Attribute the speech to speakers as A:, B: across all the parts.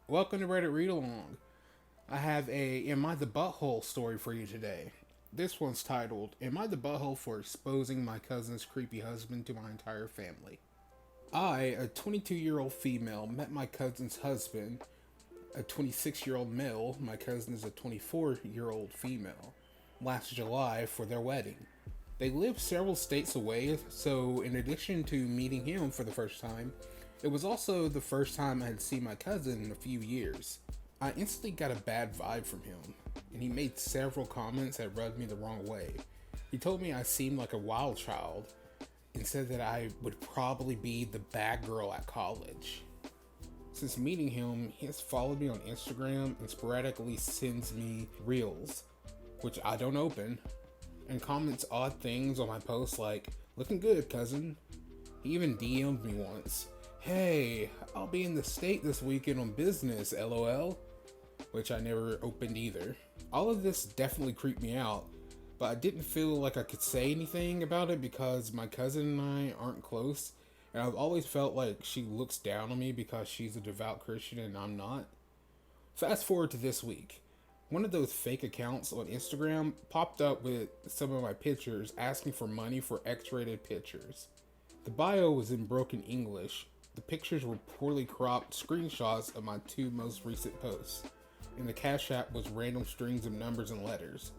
A: Welcome to Reddit Read Along. I have a Am I the Butthole story for you today. This one's titled Am I the Butthole for Exposing My Cousin's Creepy Husband to My Entire Family? I, a 22-year-old female, met my cousin's husband, a 26-year-old male. My cousin is a 24-year-old female, last July for their wedding. They live several states away, so in addition to meeting him for the first time, it was also the first time I had seen my cousin in a few years. I instantly got a bad vibe from him, and he made several comments that rubbed me the wrong way. He told me I seemed like a wild child, and said that I would probably be the bad girl at college. Since meeting him, he has followed me on Instagram and sporadically sends me reels, which I don't open, and comments odd things on my posts like, "Looking good, cousin." He even DM'd me once, "Hey, I'll be in the state this weekend on business, lol," which I never opened either. All of this definitely creeped me out, but I didn't feel like I could say anything about it because my cousin and I aren't close, and I've always felt like she looks down on me because she's a devout Christian and I'm not. Fast forward to this week. One of those fake accounts on Instagram popped up with some of my pictures asking for money for X-rated pictures. The bio was in broken English. The pictures were poorly cropped screenshots of my two most recent posts, and the Cash App was random strings of numbers and letters.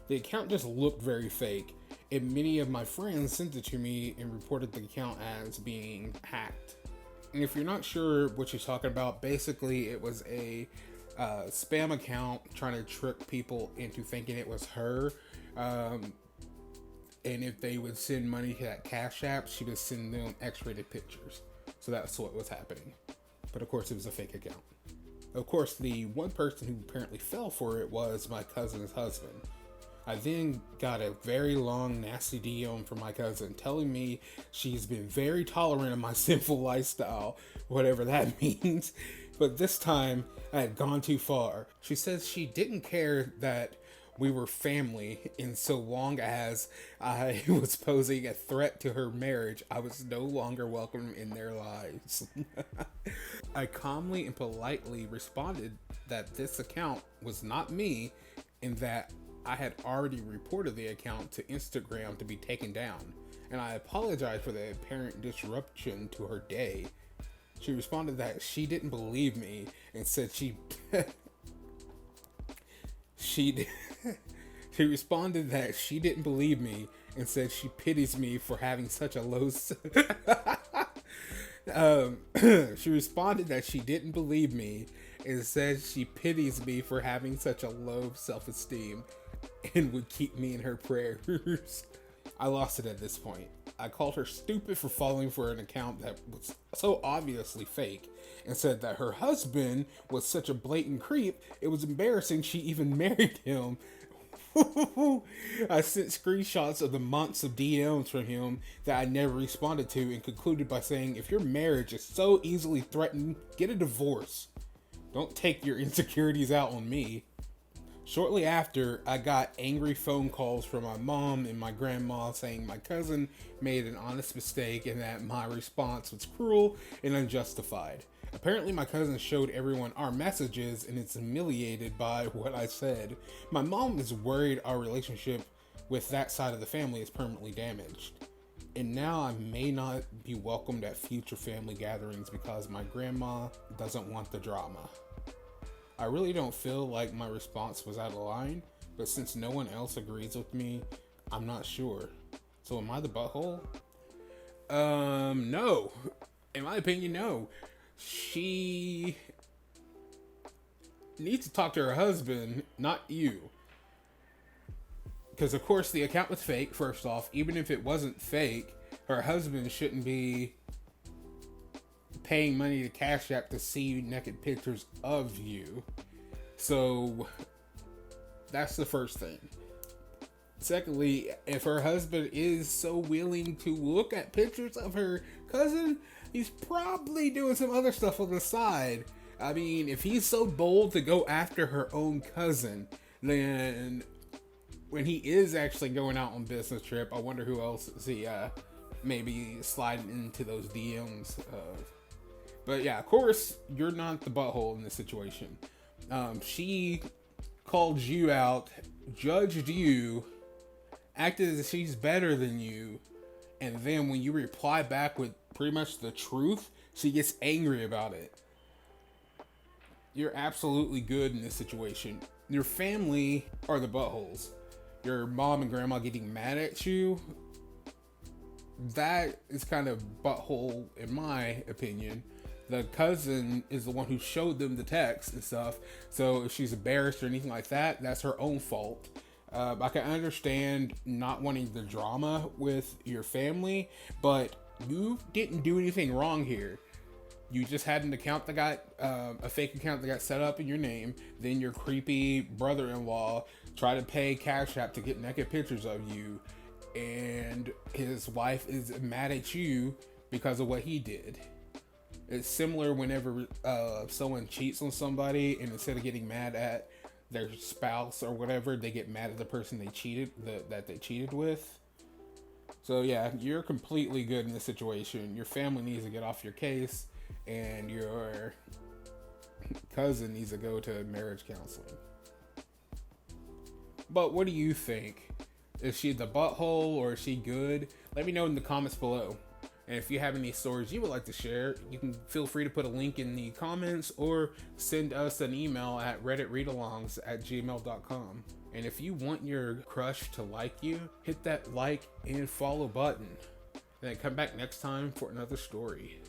A: The account just looked very fake, and many of my friends sent it to me and reported the account as being hacked. And if you're not sure what you're talking about, basically it was a spam account trying to trick people into thinking it was her. And if they would send money to that Cash App, she would send them X-rated pictures. So that's what was happening. But of course, it was a fake account. Of course, the one person who apparently fell for it was my cousin's husband. I then got a very long, nasty DM from my cousin telling me she's been very tolerant of my sinful lifestyle, whatever that means. But this time, I had gone too far. She says she didn't care that we were family, and so long as I was posing a threat to her marriage, I was no longer welcome in their lives. I calmly and politely responded that this account was not me, and that I had already reported the account to Instagram to be taken down, and I apologized for the apparent disruption to her day. She responded that she didn't believe me and said she she responded that she didn't believe me and said she pities me for having such a low she responded that she didn't believe me and said she pities me for having such a low self-esteem and would keep me in her prayers. I lost it at this point. I called her stupid for falling for an account that was so obviously fake and said that her husband was such a blatant creep, it was embarrassing she even married him. I sent screenshots of the months of DMs from him that I never responded to and concluded by saying, if your marriage is so easily threatened, get a divorce. Don't take your insecurities out on me. Shortly after, I got angry phone calls from my mom and my grandma saying my cousin made an honest mistake and that my response was cruel and unjustified. Apparently, my cousin showed everyone our messages and is humiliated by what I said. My mom is worried our relationship with that side of the family is permanently damaged. And now I may not be welcomed at future family gatherings because my grandma doesn't want the drama. I really don't feel like my response was out of line, but since no one else agrees with me, I'm not sure. So am I the butthole? No. In my opinion, no. She needs to talk to her husband, not you. Because of course the account was fake, first off. Even if it wasn't fake, her husband shouldn't be paying money to Cash App to see naked pictures of you. So that's the first thing. Secondly, if her husband is so willing to look at pictures of her cousin, he's probably doing some other stuff on the side. I mean, if he's so bold to go after her own cousin, then when he is actually going out on business trip, I wonder who else is he maybe sliding into those DMs of. But yeah, of course, you're not the butthole in this situation. She called you out, judged you, acted as if she's better than you, and then when you reply back with pretty much the truth, she gets angry about it. You're absolutely good in this situation. Your family are the buttholes. Your mom and grandma getting mad at you, that is kind of butthole in my opinion. The cousin is the one who showed them the text and stuff. So if she's embarrassed or anything like that, that's her own fault. I can understand not wanting the drama with your family, but you didn't do anything wrong here. You just had an account that got a fake account that got set up in your name. Then your creepy brother-in-law tried to pay Cash App to get naked pictures of you, and his wife is mad at you because of what he did. It's similar whenever someone cheats on somebody, and instead of getting mad at their spouse or whatever, they get mad at the person that they cheated with. So yeah, you're completely good in this situation. Your family needs to get off your case, and your cousin needs to go to marriage counseling. But what do you think? Is she the butthole or is she good? Let me know in the comments below. And if you have any stories you would like to share, you can feel free to put a link in the comments or send us an email at redditreadalongs@gmail.com. And if you want your crush to like you, hit that like and follow button. Then come back next time for another story.